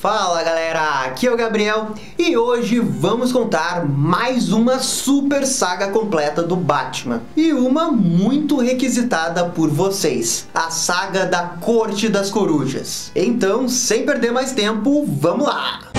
Fala galera, aqui é o Gabriel e hoje vamos contar mais uma super saga completa do Batman e uma muito requisitada por vocês, a saga da Corte das Corujas. Então, sem perder mais tempo, vamos lá!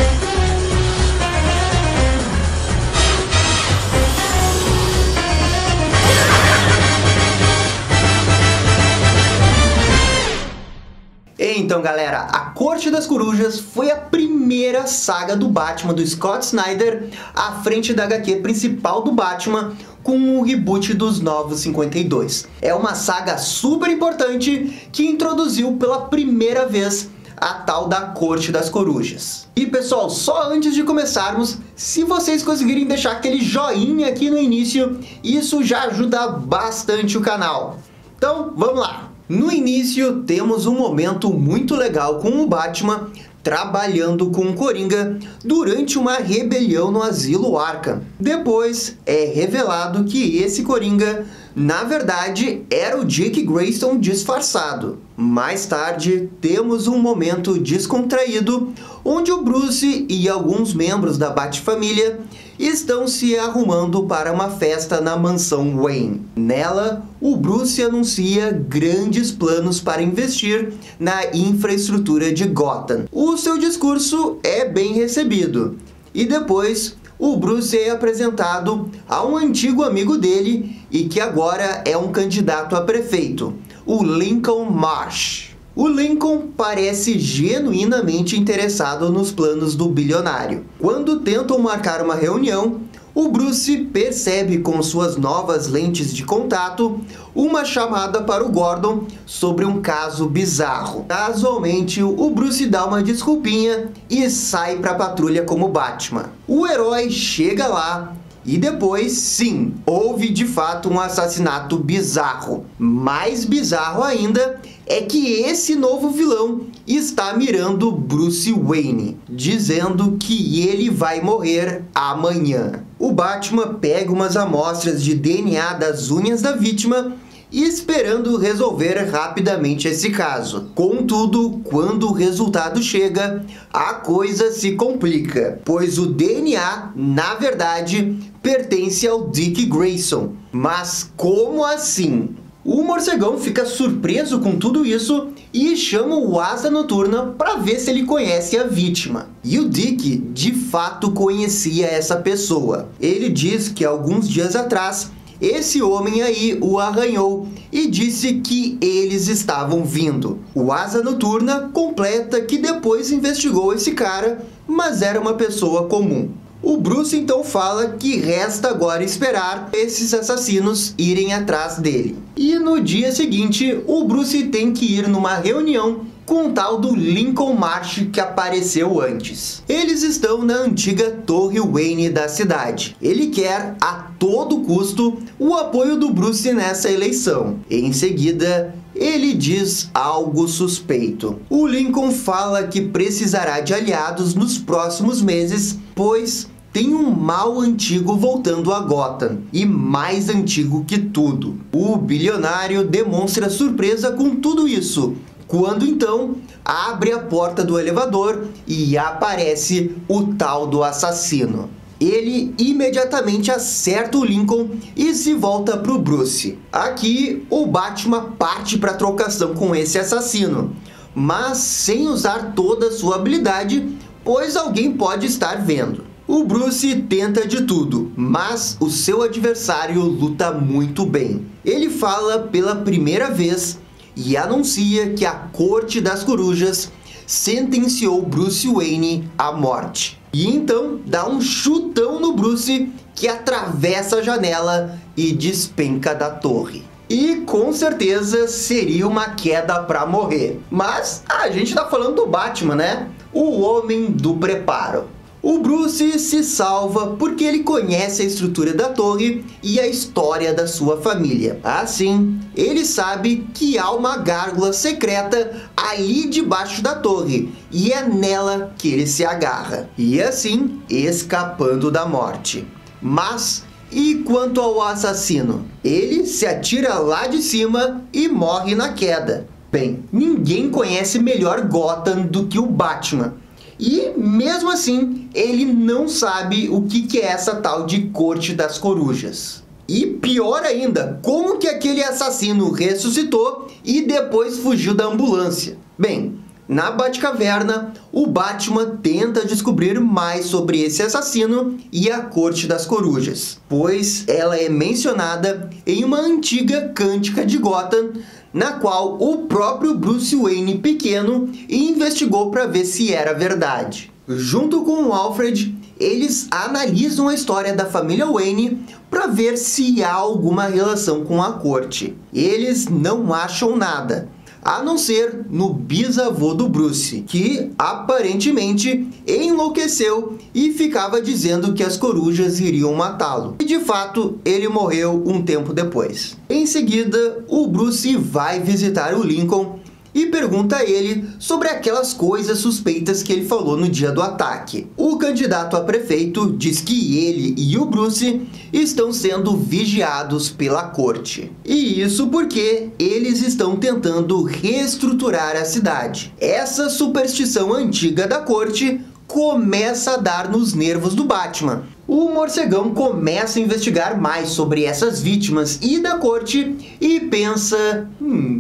Então galera, a Corte das Corujas foi a primeira saga do Batman do Scott Snyder à frente da HQ principal do Batman com o reboot dos Novos 52. É uma saga super importante que introduziu pela primeira vez a tal da Corte das Corujas. E pessoal, só antes de começarmos, se vocês conseguirem deixar aquele joinha aqui no início, isso já ajuda bastante o canal. Então vamos lá! No início, temos um momento muito legal com o Batman trabalhando com o Coringa durante uma rebelião no Asilo Arkham. Depois, é revelado que esse Coringa, na verdade, era o Dick Grayson disfarçado. Mais tarde, temos um momento descontraído, onde o Bruce e alguns membros da Bat-família estão se arrumando para uma festa na mansão Wayne. Nela, o Bruce anuncia grandes planos para investir na infraestrutura de Gotham. O seu discurso é bem recebido. E depois, o Bruce é apresentado a um antigo amigo dele e que agora é um candidato a prefeito, o Lincoln Marsh. O Lincoln parece genuinamente interessado nos planos do bilionário. Quando tentam marcar uma reunião, o Bruce percebe com suas novas lentes de contato uma chamada para o Gordon sobre um caso bizarro. Casualmente, o Bruce dá uma desculpinha e sai para a patrulha como Batman. O herói chega lá e depois, sim, houve de fato um assassinato bizarro. Mais bizarro ainda é que esse novo vilão está mirando Bruce Wayne, dizendo que ele vai morrer amanhã. O Batman pega umas amostras de DNA das unhas da vítima, esperando resolver rapidamente esse caso. Contudo, quando o resultado chega, a coisa se complica, pois o DNA, na verdade, pertence ao Dick Grayson. Mas como assim? O morcegão fica surpreso com tudo isso e chama o Asa Noturna para ver se ele conhece a vítima. E o Dick, de fato, conhecia essa pessoa. Ele diz que alguns dias atrás, esse homem aí o arranhou e disse que eles estavam vindo. O Asa Noturna completa que depois investigou esse cara, mas era uma pessoa comum. O Bruce então fala que resta agora esperar esses assassinos irem atrás dele. E no dia seguinte, o Bruce tem que ir numa reunião com o tal do Lincoln Marsh que apareceu antes. Eles estão na antiga Torre Wayne da cidade. Ele quer a todo custo o apoio do Bruce nessa eleição. Em seguida, ele diz algo suspeito. O Lincoln fala que precisará de aliados nos próximos meses, pois tem um mal antigo voltando a Gotham, e mais antigo que tudo. O bilionário demonstra surpresa com tudo isso, quando então abre a porta do elevador e aparece o tal do assassino. Ele imediatamente acerta o Lincoln e se volta para o Bruce. Aqui o Batman parte para a trocação com esse assassino, mas sem usar toda a sua habilidade, pois alguém pode estar vendo. O Bruce tenta de tudo, mas o seu adversário luta muito bem. Ele fala pela primeira vez e anuncia que a Corte das Corujas sentenciou Bruce Wayne à morte. E então dá um chutão no Bruce, que atravessa a janela e despenca da torre. E com certeza seria uma queda para morrer. Mas a gente tá falando do Batman, né? O homem do preparo. O Bruce se salva porque ele conhece a estrutura da torre e a história da sua família. Assim, ele sabe que há uma gárgula secreta ali debaixo da torre e é nela que ele se agarra. E assim, escapando da morte. Mas e quanto ao assassino? Ele se atira lá de cima e morre na queda. Bem, ninguém conhece melhor Gotham do que o Batman. E mesmo assim, ele não sabe o que é essa tal de Corte das Corujas. E pior ainda, como que aquele assassino ressuscitou e depois fugiu da ambulância? Bem, na Batcaverna, o Batman tenta descobrir mais sobre esse assassino e a Corte das Corujas, pois ela é mencionada em uma antiga cântica de Gotham, na qual o próprio Bruce Wayne pequeno investigou para ver se era verdade. Junto com o Alfred, eles analisam a história da família Wayne para ver se há alguma relação com a corte. Eles não acham nada, a não ser no bisavô do Bruce, que aparentemente enlouqueceu e ficava dizendo que as corujas iriam matá-lo. E de fato, ele morreu um tempo depois. Em seguida, o Bruce vai visitar o Lincoln e pergunta a ele sobre aquelas coisas suspeitas que ele falou no dia do ataque. O candidato a prefeito diz que ele e o Bruce estão sendo vigiados pela corte. E isso porque eles estão tentando reestruturar a cidade. Essa superstição antiga da corte começa a dar nos nervos do Batman. O morcegão começa a investigar mais sobre essas vítimas e da corte e pensa,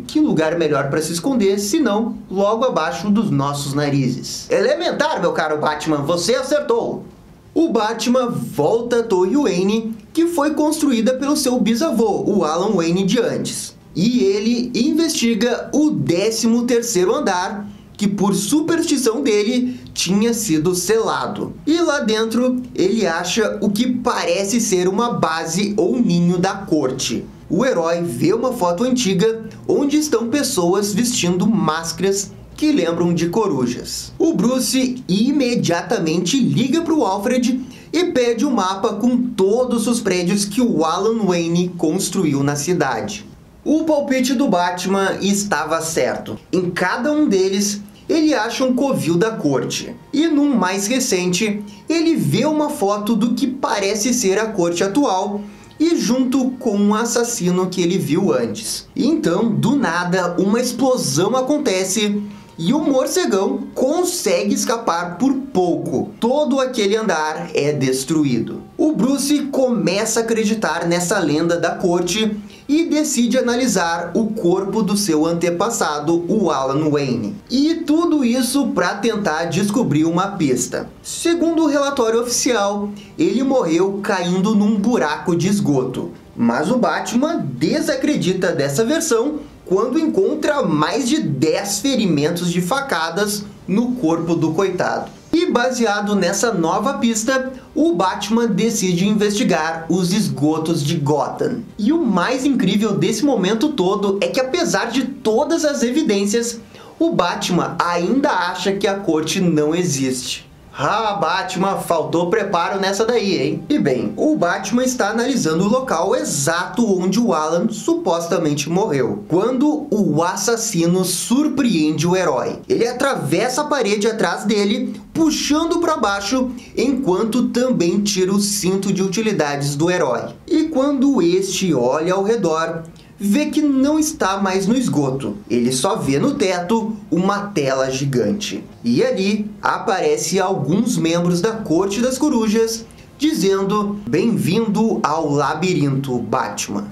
que lugar melhor para se esconder, se não logo abaixo dos nossos narizes. Elementar, meu caro Batman, você acertou! O Batman volta à Torre Wayne, que foi construída pelo seu bisavô, o Alan Wayne de antes. E ele investiga o 13º andar, que por superstição dele tinha sido selado. E lá dentro ele acha o que parece ser uma base ou ninho da corte. O herói vê uma foto antiga onde estão pessoas vestindo máscaras que lembram de corujas. O Bruce imediatamente liga para o Alfred e pede um mapa com todos os prédios que o Alan Wayne construiu na cidade. O palpite do Batman estava certo. Em cada um deles, ele acha um covil da corte. E num mais recente, ele vê uma foto do que parece ser a corte atual e junto com um assassino que ele viu antes. Então, do nada, uma explosão acontece e o morcegão consegue escapar por pouco. Todo aquele andar é destruído. O Bruce começa a acreditar nessa lenda da corte e decide analisar o corpo do seu antepassado, o Alan Wayne. E tudo isso para tentar descobrir uma pista. Segundo o relatório oficial, ele morreu caindo num buraco de esgoto. Mas o Batman desacredita dessa versão quando encontra mais de 10 ferimentos de facadas no corpo do coitado. E baseado nessa nova pista, o Batman decide investigar os esgotos de Gotham. E o mais incrível desse momento todo é que, apesar de todas as evidências, o Batman ainda acha que a corte não existe. Ah, Batman, faltou preparo nessa daí, hein? E bem, o Batman está analisando o local exato onde o Alan supostamente morreu, quando o assassino surpreende o herói. Ele atravessa a parede atrás dele, puxando para baixo, enquanto também tira o cinto de utilidades do herói. E quando este olha ao redor, vê que não está mais no esgoto. Ele só vê no teto uma tela gigante. E ali aparece alguns membros da Corte das Corujas dizendo: "Bem-vindo ao labirinto, Batman."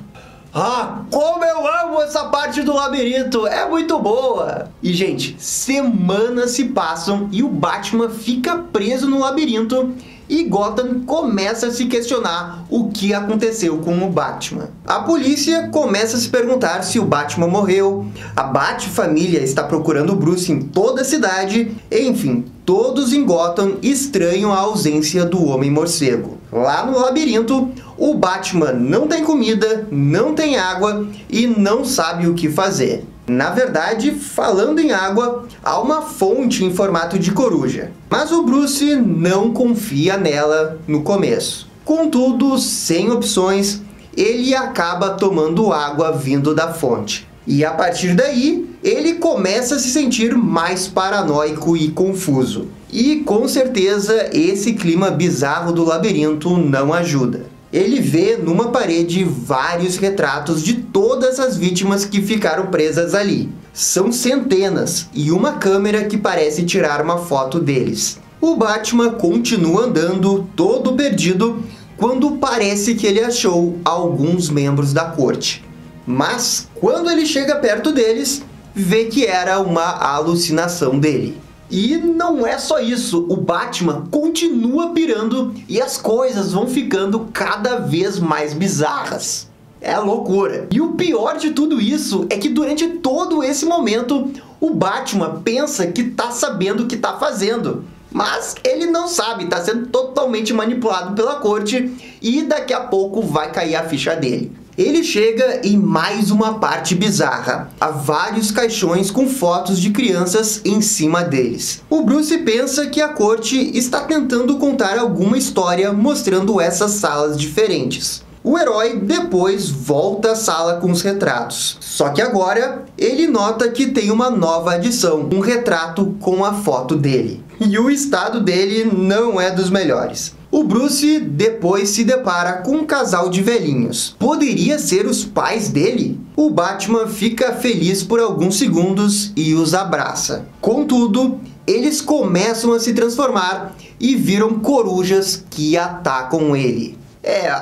Ah, como eu amo essa parte do labirinto, é muito boa! E gente, semanas se passam e o Batman fica preso no labirinto e Gotham começa a se questionar o que aconteceu com o Batman. A polícia começa a se perguntar se o Batman morreu, a Bat-família está procurando o Bruce em toda a cidade, enfim, todos em Gotham estranham a ausência do Homem-Morcego. Lá no labirinto, o Batman não tem comida, não tem água e não sabe o que fazer. Na verdade, falando em água, há uma fonte em formato de coruja. Mas o Bruce não confia nela no começo. Contudo, sem opções, ele acaba tomando água vindo da fonte. E a partir daí, ele começa a se sentir mais paranoico e confuso. E com certeza esse clima bizarro do labirinto não ajuda. Ele vê numa parede vários retratos de todas as vítimas que ficaram presas ali. São centenas e uma câmera que parece tirar uma foto deles. O Batman continua andando todo perdido quando parece que ele achou alguns membros da corte. Mas quando ele chega perto deles, vê que era uma alucinação dele. E não é só isso, o Batman continua pirando e as coisas vão ficando cada vez mais bizarras. É loucura. E o pior de tudo isso é que durante todo esse momento, o Batman pensa que tá sabendo o que tá fazendo. Mas ele não sabe, tá sendo totalmente manipulado pela corte e daqui a pouco vai cair a ficha dele. Ele chega em mais uma parte bizarra. Há vários caixões com fotos de crianças em cima deles. O Bruce pensa que a corte está tentando contar alguma história mostrando essas salas diferentes. O herói depois volta à sala com os retratos. Só que agora ele nota que tem uma nova adição, um retrato com a foto dele. E o estado dele não é dos melhores. O Bruce depois se depara com um casal de velhinhos. Poderia ser os pais dele? O Batman fica feliz por alguns segundos e os abraça. Contudo, eles começam a se transformar e viram corujas que atacam ele.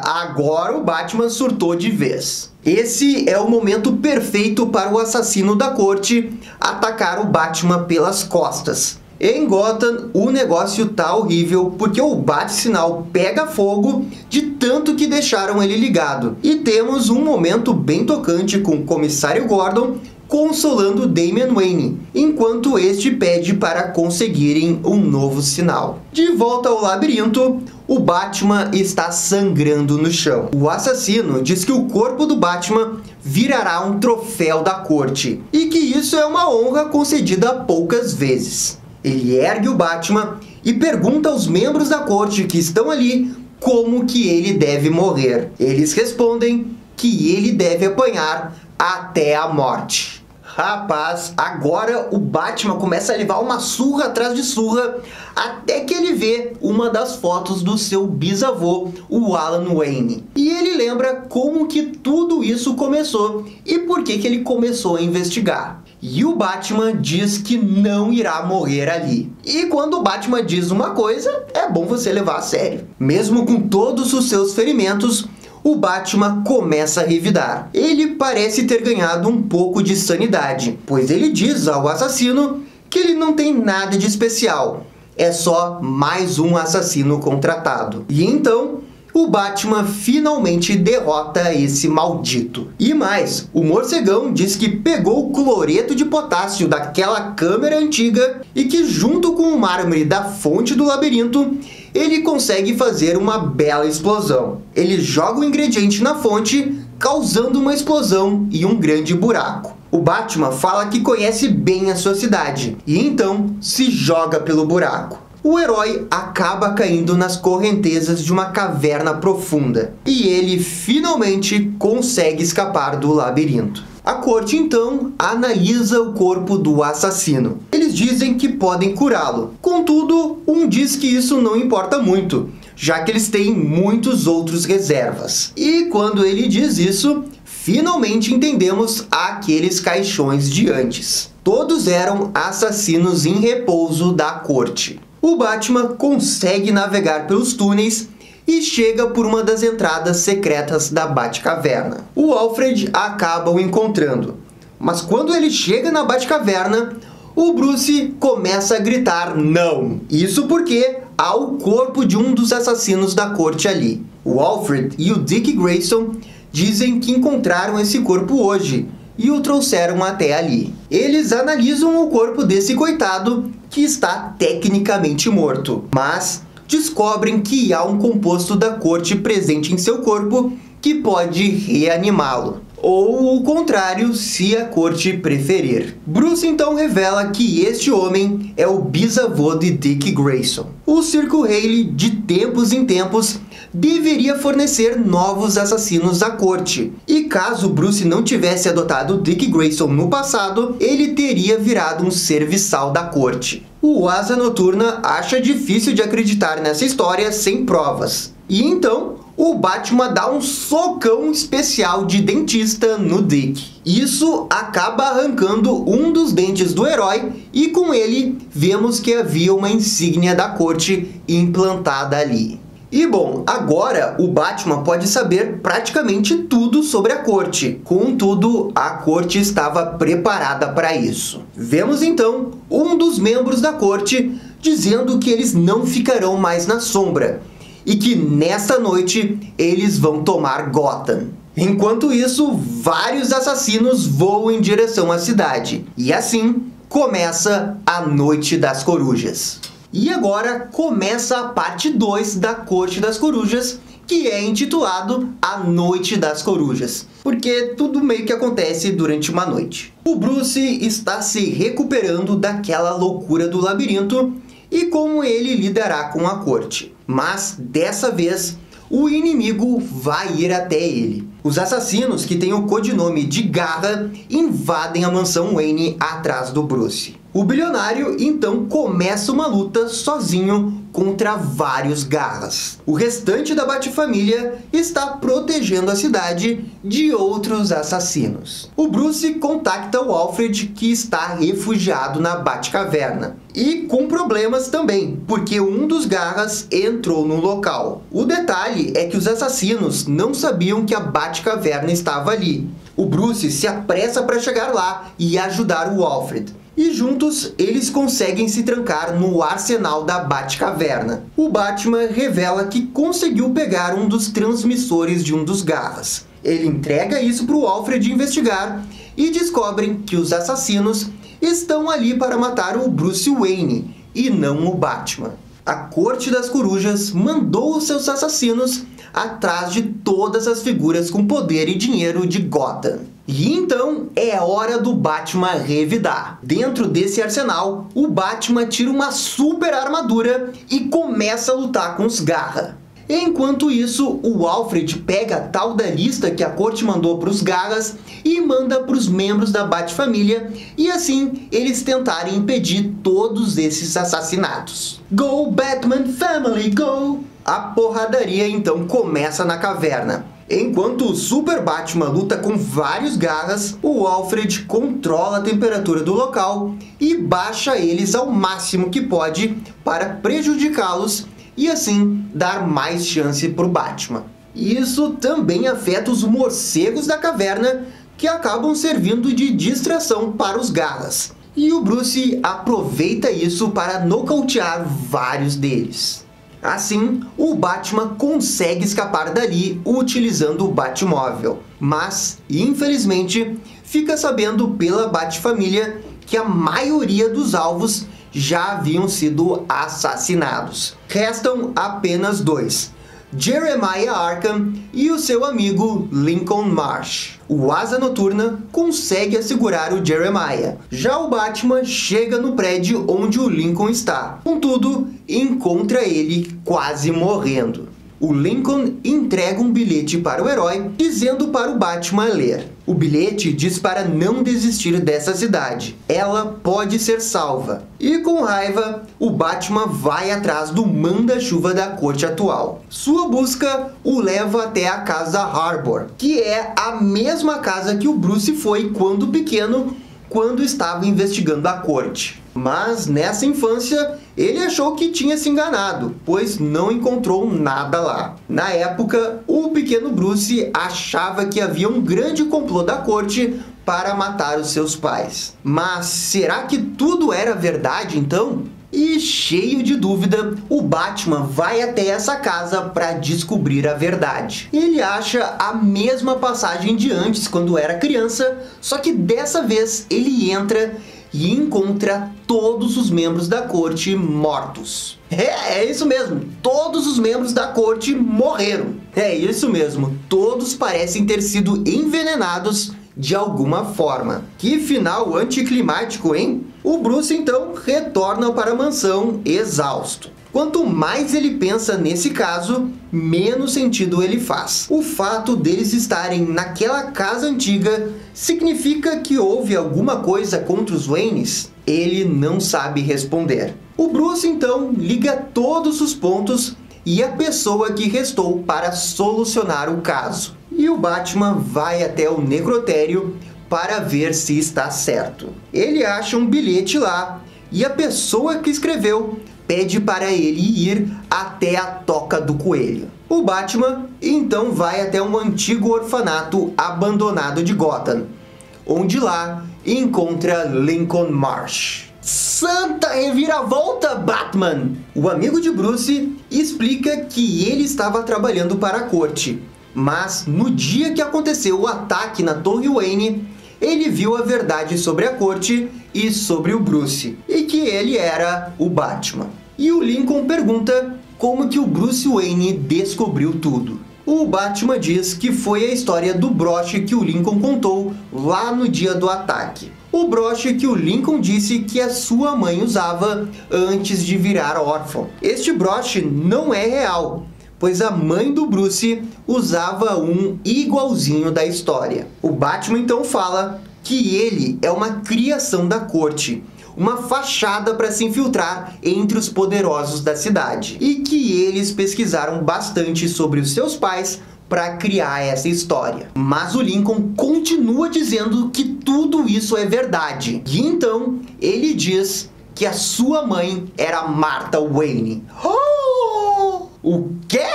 Agora o Batman surtou de vez. Esse é o momento perfeito para o assassino da corte atacar o Batman pelas costas. Em Gotham, o negócio tá horrível porque o bate-sinal pega fogo de tanto que deixaram ele ligado. E temos um momento bem tocante com o comissário Gordon consolando Damian Wayne, enquanto este pede para conseguirem um novo sinal. De volta ao labirinto, o Batman está sangrando no chão. O assassino diz que o corpo do Batman virará um troféu da corte, e que isso é uma honra concedida poucas vezes. Ele ergue o Batman e pergunta aos membros da corte que estão ali como que ele deve morrer. Eles respondem que ele deve apanhar até a morte. Rapaz, agora o Batman começa a levar uma surra atrás de surra até que ele vê uma das fotos do seu bisavô, o Alan Wayne. E ele lembra como que tudo isso começou e por que ele começou a investigar. E o Batman diz que não irá morrer ali. E quando o Batman diz uma coisa, é bom você levar a sério. Mesmo com todos os seus ferimentos, o Batman começa a revidar. Ele parece ter ganhado um pouco de sanidade, pois ele diz ao assassino que ele não tem nada de especial. É só mais um assassino contratado. E então, o Batman finalmente derrota esse maldito. E mais, o morcegão diz que pegou o cloreto de potássio daquela câmera antiga e que junto com o mármore da fonte do labirinto, ele consegue fazer uma bela explosão. Ele joga o ingrediente na fonte, causando uma explosão e um grande buraco. O Batman fala que conhece bem a sua cidade e então se joga pelo buraco. O herói acaba caindo nas correntezas de uma caverna profunda e ele finalmente consegue escapar do labirinto. A corte então analisa o corpo do assassino. Eles dizem que podem curá-lo. Contudo, um diz que isso não importa muito, já que eles têm muitos outros reservas. E quando ele diz isso, finalmente entendemos aqueles caixões de antes. Todos eram assassinos em repouso da corte. O Batman consegue navegar pelos túneis e chega por uma das entradas secretas da Batcaverna. O Alfred acaba o encontrando, mas quando ele chega na Batcaverna, o Bruce começa a gritar não. Isso porque há o corpo de um dos assassinos da corte ali. O Alfred e o Dick Grayson dizem que encontraram esse corpo hoje e o trouxeram até ali. Eles analisam o corpo desse coitado que está tecnicamente morto, mas descobrem que há um composto da corte presente em seu corpo que pode reanimá-lo. Ou o contrário, se a corte preferir. Bruce então revela que este homem é o bisavô de Dick Grayson. O Circo Haley, de tempos em tempos, deveria fornecer novos assassinos à corte. E caso Bruce não tivesse adotado Dick Grayson no passado, ele teria virado um serviçal da corte. O Asa Noturna acha difícil de acreditar nessa história sem provas. E então, o Batman dá um socão especial de dentista no Dick. Isso acaba arrancando um dos dentes do herói e com ele vemos que havia uma insígnia da corte implantada ali. E bom, agora o Batman pode saber praticamente tudo sobre a corte. Contudo, a corte estava preparada para isso. Vemos então um dos membros da corte dizendo que eles não ficarão mais na sombra e que nesta noite eles vão tomar Gotham. Enquanto isso, vários assassinos voam em direção à cidade. E assim começa a Noite das Corujas. E agora começa a parte 2 da Corte das Corujas, que é intitulado A Noite das Corujas, porque tudo meio que acontece durante uma noite. O Bruce está se recuperando daquela loucura do labirinto e como ele lidará com a corte. Mas dessa vez o inimigo vai ir até ele. Os assassinos, que têm o codinome de Garra, invadem a mansão Wayne atrás do Bruce. O bilionário então começa uma luta sozinho contra vários Garras. O restante da Bat-família está protegendo a cidade de outros assassinos. O Bruce contacta o Alfred, que está refugiado na Batcaverna. E com problemas também, porque um dos Garras entrou no local. O detalhe é que os assassinos não sabiam que a Batcaverna estava ali. O Bruce se apressa para chegar lá e ajudar o Alfred. E juntos eles conseguem se trancar no arsenal da Batcaverna. O Batman revela que conseguiu pegar um dos transmissores de um dos Garras. Ele entrega isso para o Alfred investigar e descobrem que os assassinos estão ali para matar o Bruce Wayne e não o Batman. A Corte das Corujas mandou os seus assassinos atrás de todas as figuras com poder e dinheiro de Gotham. E então é hora do Batman revidar. Dentro desse arsenal, o Batman tira uma super armadura e começa a lutar com os Garra. Enquanto isso, o Alfred pega a tal da lista que a corte mandou para os Garras e manda para os membros da Bat-família, e assim eles tentarem impedir todos esses assassinatos. Go Batman Family, go! A porradaria então começa na caverna. Enquanto o Super Batman luta com vários Garras, o Alfred controla a temperatura do local e baixa eles ao máximo que pode para prejudicá-los e assim dar mais chance para o Batman. Isso também afeta os morcegos da caverna, que acabam servindo de distração para os Garras. E o Bruce aproveita isso para nocautear vários deles. Assim, o Batman consegue escapar dali utilizando o Batmóvel. Mas, infelizmente, fica sabendo pela Bat-família que a maioria dos alvos já haviam sido assassinados. Restam apenas dois: Jeremiah Arkham e o seu amigo Lincoln Marsh. O Asa Noturna consegue assegurar o Jeremiah. Já o Batman chega no prédio onde o Lincoln está. Contudo, encontra ele quase morrendo. O Lincoln entrega um bilhete para o herói, dizendo para o Batman ler. O bilhete diz para não desistir dessa cidade. Ela pode ser salva. E com raiva, o Batman vai atrás do manda-chuva da corte atual. Sua busca o leva até a Casa Harbor, que é a mesma casa que o Bruce foi quando pequeno, quando estava investigando a corte. Mas nessa infância, ele achou que tinha se enganado, pois não encontrou nada lá. Na época, o pequeno Bruce achava que havia um grande complô da corte para matar os seus pais. Mas será que tudo era verdade então? E cheio de dúvida, o Batman vai até essa casa para descobrir a verdade. Ele acha a mesma passagem de antes, quando era criança, só que dessa vez ele entra e encontra todos os membros da corte mortos. É isso mesmo, todos os membros da corte morreram. É isso mesmo, todos parecem ter sido envenenados de alguma forma. Que final anticlimático, hein? O Bruce então retorna para a mansão exausto. Quanto mais ele pensa nesse caso, menos sentido ele faz. O fato deles estarem naquela casa antiga significa que houve alguma coisa contra os Waynes? Ele não sabe responder. O Bruce então liga todos os pontos e a pessoa que restou para solucionar o caso. E o Batman vai até o necrotério para ver se está certo. Ele acha um bilhete lá e a pessoa que escreveu pede para ele ir até a Toca do Coelho. O Batman então vai até um antigo orfanato abandonado de Gotham, onde lá encontra Lincoln Marsh. Santa reviravolta, Batman! O amigo de Bruce explica que ele estava trabalhando para a corte, mas no dia que aconteceu o ataque na Torre Wayne, ele viu a verdade sobre a corte e sobre o Bruce, e que ele era o Batman. E o Lincoln pergunta como que o Bruce Wayne descobriu tudo. O Batman diz que foi a história do broche que o Lincoln contou lá no dia do ataque. O broche que o Lincoln disse que a sua mãe usava antes de virar órfão. Este broche não é real, pois a mãe do Bruce usava um igualzinho da história. O Batman então fala que ele é uma criação da corte, uma fachada para se infiltrar entre os poderosos da cidade, e que eles pesquisaram bastante sobre os seus pais para criar essa história. Mas o Lincoln continua dizendo que tudo isso é verdade, e então ele diz que a sua mãe era Martha Wayne. Oh! O quê?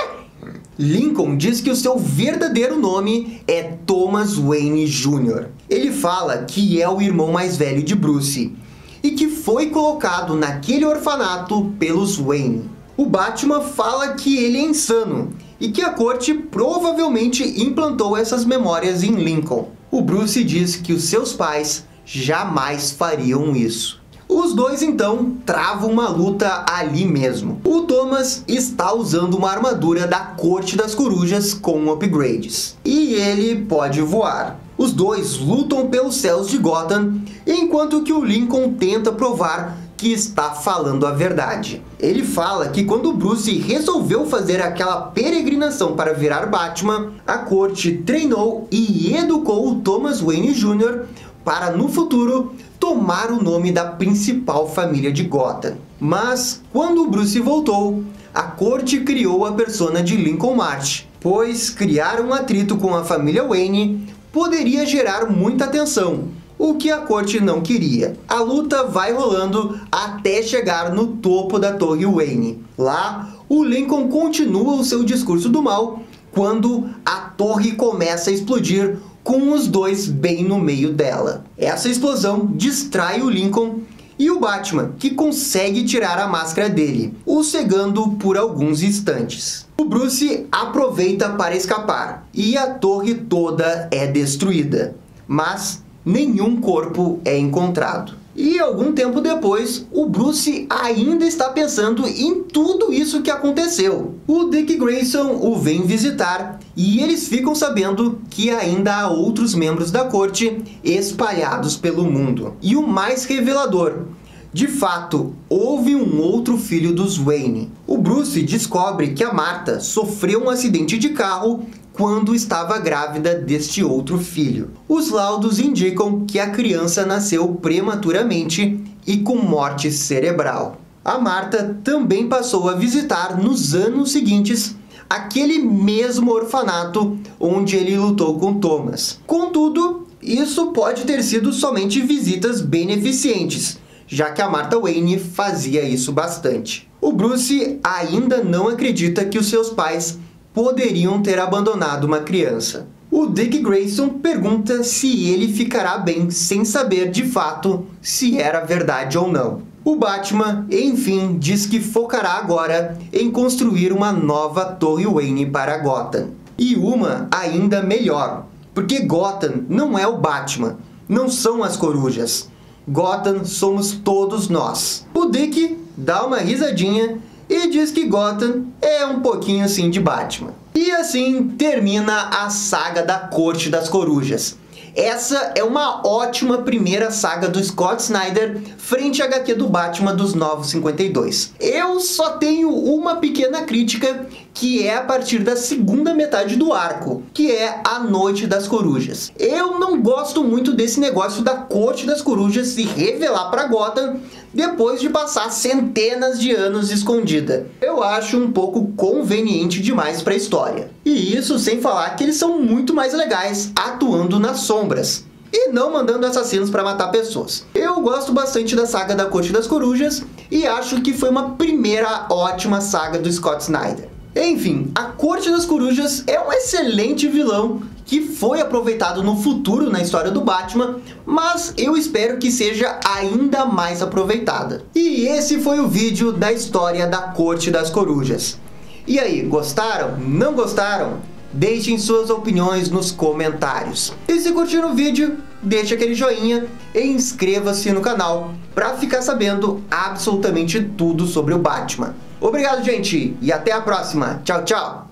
Lincoln diz que o seu verdadeiro nome é Thomas Wayne Jr. Ele fala que é o irmão mais velho de Bruce e que foi colocado naquele orfanato pelos Wayne. O Batman fala que ele é insano e que a corte provavelmente implantou essas memórias em Lincoln. O Bruce diz que os seus pais jamais fariam isso. Os dois então travam uma luta ali mesmo. O Thomas está usando uma armadura da Corte das Corujas com upgrades, e ele pode voar. Os dois lutam pelos céus de Gotham, enquanto que o Lincoln tenta provar que está falando a verdade. Ele fala que quando Bruce resolveu fazer aquela peregrinação para virar Batman, a corte treinou e educou o Thomas Wayne Jr. para no futuro tomar o nome da principal família de Gotham. Mas quando Bruce voltou, a corte criou a persona de Lincoln March, pois criar um atrito com a família Wayne poderia gerar muita atenção, o que a corte não queria. A luta vai rolando até chegar no topo da Torre Wayne. Lá, o Lincoln continua o seu discurso do mal quando a torre começa a explodir com os dois bem no meio dela. Essa explosão distrai o Lincoln e o Batman, que consegue tirar a máscara dele, o cegando por alguns instantes. O Bruce aproveita para escapar e a torre toda é destruída, mas nenhum corpo é encontrado. E algum tempo depois, o Bruce ainda está pensando em tudo isso que aconteceu. O Dick Grayson o vem visitar e eles ficam sabendo que ainda há outros membros da corte espalhados pelo mundo. E o mais revelador, de fato, houve um outro filho dos Wayne. O Bruce descobre que a Martha sofreu um acidente de carro quando estava grávida deste outro filho. Os laudos indicam que a criança nasceu prematuramente e com morte cerebral. A Martha também passou a visitar nos anos seguintes aquele mesmo orfanato onde ele lutou com Thomas. Contudo, isso pode ter sido somente visitas beneficentes, já que a Martha Wayne fazia isso bastante. O Bruce ainda não acredita que os seus pais poderiam ter abandonado uma criança. O Dick Grayson pergunta se ele ficará bem sem saber de fato se era verdade ou não. O Batman, enfim, diz que focará agora em construir uma nova Torre Wayne para Gotham. E uma ainda melhor, porque Gotham não é o Batman, não são as corujas. Gotham somos todos nós. O Dick dá uma risadinha e diz que Gotham é um pouquinho assim de Batman. E assim termina a saga da Corte das Corujas. Essa é uma ótima primeira saga do Scott Snyder frente à HQ do Batman dos Novos 52. Eu só tenho uma pequena crítica, que é a partir da segunda metade do arco, que é a Noite das Corujas. Eu não gosto muito desse negócio da Corte das Corujas se revelar para Gotham depois de passar centenas de anos escondida. Eu acho um pouco conveniente demais para a história. E isso sem falar que eles são muito mais legais atuando nas sombras e não mandando assassinos para matar pessoas. Eu gosto bastante da saga da Corte das Corujas e acho que foi uma primeira ótima saga do Scott Snyder. Enfim, a Corte das Corujas é um excelente vilão que foi aproveitado no futuro na história do Batman, mas eu espero que seja ainda mais aproveitada. E esse foi o vídeo da história da Corte das Corujas. E aí, gostaram? Não gostaram? Deixem suas opiniões nos comentários. E se curtiram o vídeo, deixe aquele joinha e inscreva-se no canal para ficar sabendo absolutamente tudo sobre o Batman. Obrigado, gente, e até a próxima. Tchau, tchau!